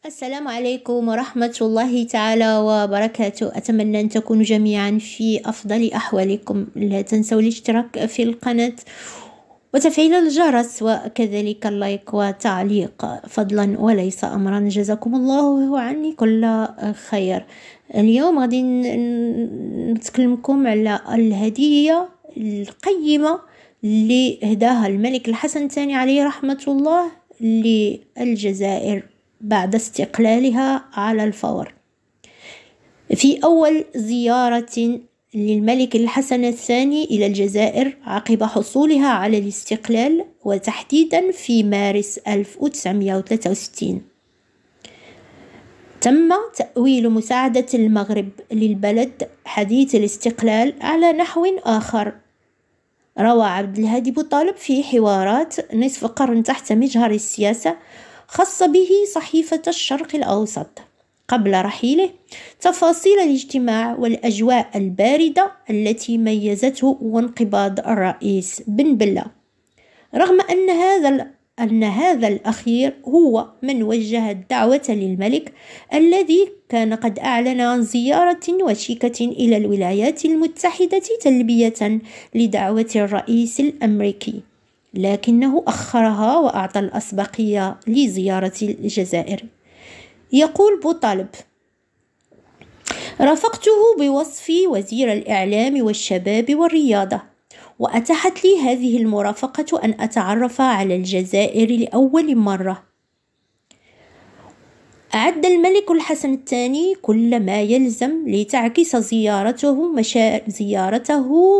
السلام عليكم ورحمة الله تعالى وبركاته. أتمنى أن تكونوا جميعا في أفضل أحوالكم. لا تنسوا الاشتراك في القناة وتفعيل الجرس وكذلك اللايك وتعليق فضلا وليس أمرا. جزاكم الله عني كل خير. اليوم غادي نتكلمكم على الهدية القيمة اللي هداها الملك الحسن الثاني عليه رحمة الله للجزائر بعد استقلالها على الفور. في أول زيارة للملك الحسن الثاني إلى الجزائر عقب حصولها على الاستقلال، وتحديدا في مارس 1963، تم تأويل مساعدة المغرب للبلد حديث الاستقلال على نحو آخر. روى عبد الهادي بوطالب في حوارات نصف قرن تحت مجهر السياسة خص به صحيفة الشرق الأوسط قبل رحيله تفاصيل الاجتماع والأجواء الباردة التي ميزته وانقباض الرئيس بن بلة، رغم أن هذا الأخير هو من وجه الدعوة للملك الذي كان قد أعلن عن زيارة وشيكة إلى الولايات المتحدة تلبية لدعوة الرئيس الأمريكي، لكنه أخرها وأعطى الأسبقية لزيارة الجزائر. يقول بوطالب: رافقته بوصفي وزير الإعلام والشباب والرياضة، وأتاحت لي هذه المرافقة أن أتعرف على الجزائر لأول مرة. أعد الملك الحسن الثاني كل ما يلزم لتعكس زيارته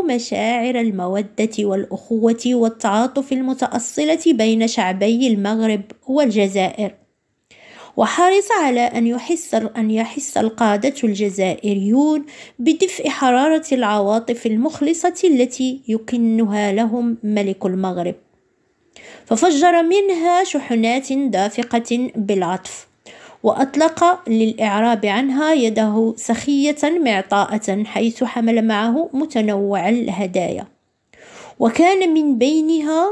مشاعر المودة والأخوة والتعاطف المتأصلة بين شعبي المغرب والجزائر، وحرص على أن يحس القادة الجزائريون بدفء حرارة العواطف المخلصة التي يكنها لهم ملك المغرب، ففجر منها شحنات دافقة بالعطف، وأطلق للإعراب عنها يده سخية معطاءة، حيث حمل معه متنوع الهدايا، وكان من بينها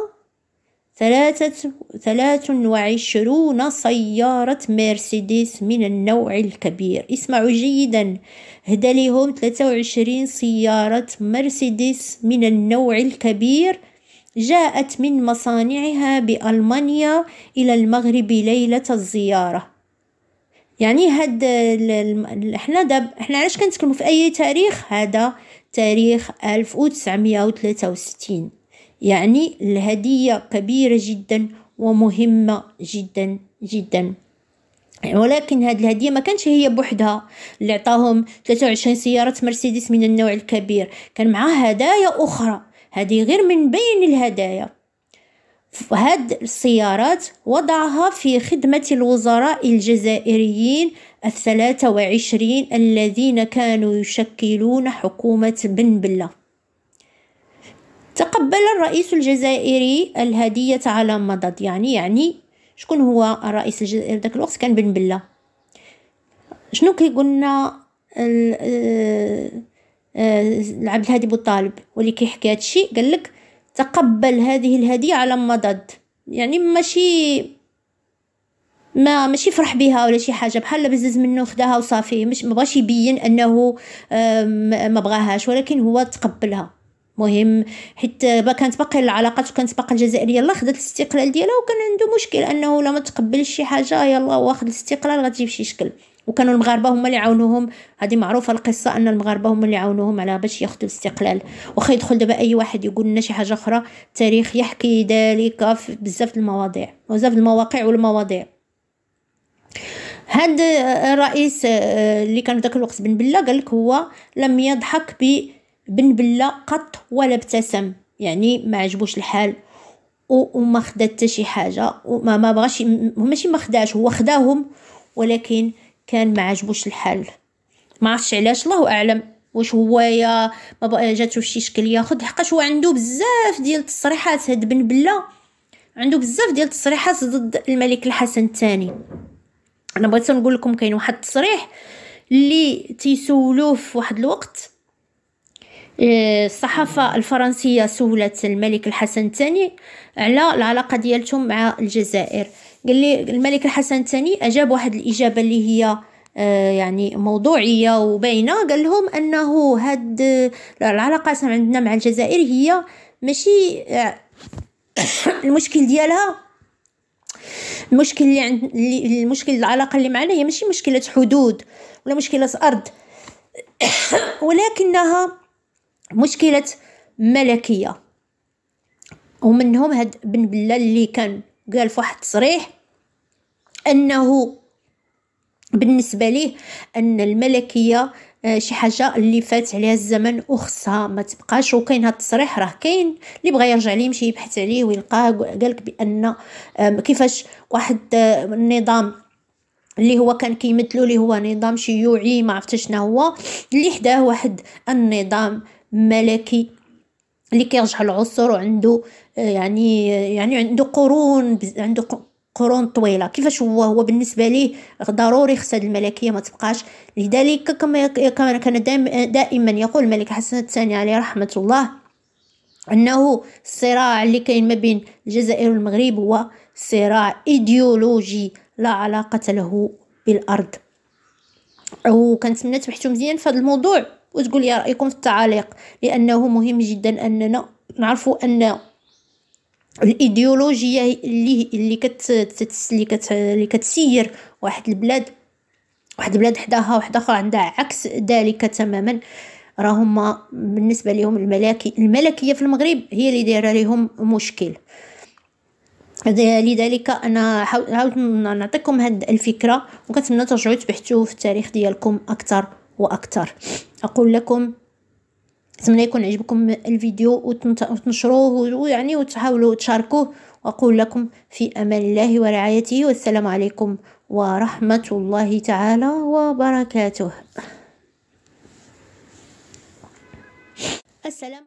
23 سيارة مرسيدس من النوع الكبير. اسمعوا جيدا، هدى لهم 23 سيارة مرسيدس من النوع الكبير جاءت من مصانعها بألمانيا إلى المغرب ليلة الزيارة. يعني احنا علاش كنتكلموا في أي تاريخ؟ هذا تاريخ 1963. يعني الهدية كبيرة جدا ومهمة جدا جدا، ولكن هذه الهدية ما كانش هي بوحدها اللي عطاهم 23 سيارة مرسيدس من النوع الكبير، كان معها هدايا أخرى، هذه غير من بين الهدايا. هذه السيارات وضعها في خدمة الوزراء الجزائريين 23 الذين كانوا يشكلون حكومة بن بلة. تقبل الرئيس الجزائري الهدية على مضض. يعني شكون هو الرئيس الجزائري ذاك الوقت؟ كان بن بلة. شنو كيقولنا عبد الهادي بوطالب واللي كيحكي هذا الشيء؟ قال لك تقبل هذه الهدية على مضض، يعني ماشي فرح بها ولا شي حاجه، بحال بزز منه خداها وصافي، مش ما بغاش يبين انه ما بغاهاش، ولكن هو تقبلها. مهم حيت كانت باقي العلاقات وكانت باقي الجزائر يلا خدت الاستقلال ديالها، وكان عنده مشكل انه لما تقبلش شي حاجه يلا واخد الاستقلال غتجيب شي شكل. وكانوا المغاربه هما اللي عاونوهم، هذه معروفه القصه ان المغاربه هما اللي عاونوهم على باش ياخذوا الاستقلال. واخا يدخل دابا اي واحد يقول لنا شي حاجه اخرى، التاريخ يحكي ذلك في بزاف المواضيع بزاف المواقع والمواضيع. هاد الرئيس اللي كان ذاك الوقت بن بلة قال لك هو لم يضحك بن بلة قط ولا ابتسم، يعني ما عجبوش الحال وما خدا حتى شي حاجه، وما بغاش، ماشي ما خداش، هو خداهم ولكن كان ما عجبوش الحال. ما عرفتش علاش، الله اعلم، واش هو يا ما جاتو شي شكل ياخذ، حقاش هو عنده بزاف ديال التصريحات. هاد بن بلة عنده بزاف ديال التصريحات ضد الملك الحسن الثاني. انا بغيت نقول لكم كاين واحد التصريح اللي تيسولوه في واحد الوقت، الصحافة الفرنسية سولت الملك الحسن الثاني على العلاقة ديالتهم مع الجزائر. قال لي الملك الحسن الثاني أجاب واحد الإجابة اللي هي يعني موضوعية وباينة. قال لهم أنه هاد العلاقات عندنا مع الجزائر هي ماشي المشكل ديالها، المشكل اللي عند المشكل العلاقة اللي معنا هي ماشي مشكلة حدود ولا مشكلة أرض، ولكنها مشكلة ملكية. ومنهم هاد بن بلال اللي كان قال في واحد التصريح أنه بالنسبة ليه أن الملكية شي حاجة اللي فات عليها الزمن وخصها ما تبقاش. وكاين هاد التصريح راه كاين اللي بغى يرجع ليه يمشي يبحث عليه ويلقاه. قالك بأن كيفاش واحد النظام اللي هو كان كيمثلوا اللي هو نظام شيوعي ما عرفتش شنو هو، اللي حداه واحد النظام ملكي اللي كيرجع للعصور وعنده يعني عنده قرون طويله. كيفاش هو بالنسبه ليه ضروري خص هاد الملكيه ما تبقاش. لذلك كما كان دائما يقول الملك حسن الثاني عليه رحمه الله انه الصراع اللي كاين ما بين الجزائر والمغرب هو صراع ايديولوجي لا علاقه له بالارض. وكنتمنى تبحثوا مزيان في هذا الموضوع وتقول لي رايكم في التعاليق، لانه مهم جدا اننا نعرفوا ان الايديولوجيه اللي كتسير واحد البلاد حداها واحد اخرى عندها عكس ذلك تماما. راهم بالنسبه لهم الملكيه في المغرب هي اللي دايره لهم مشكل. لذلك انا حاولت نعطيكم هذه الفكره، وكنتمنى ترجعوا تبحثوا في التاريخ ديالكم اكثر واكثر. اقول لكم اتمنى يكون عجبكم الفيديو وتنشروه ويعني وتحاولوا تشاركوه، واقول لكم في امان الله ورعايته، والسلام عليكم ورحمه الله تعالى وبركاته. السلام.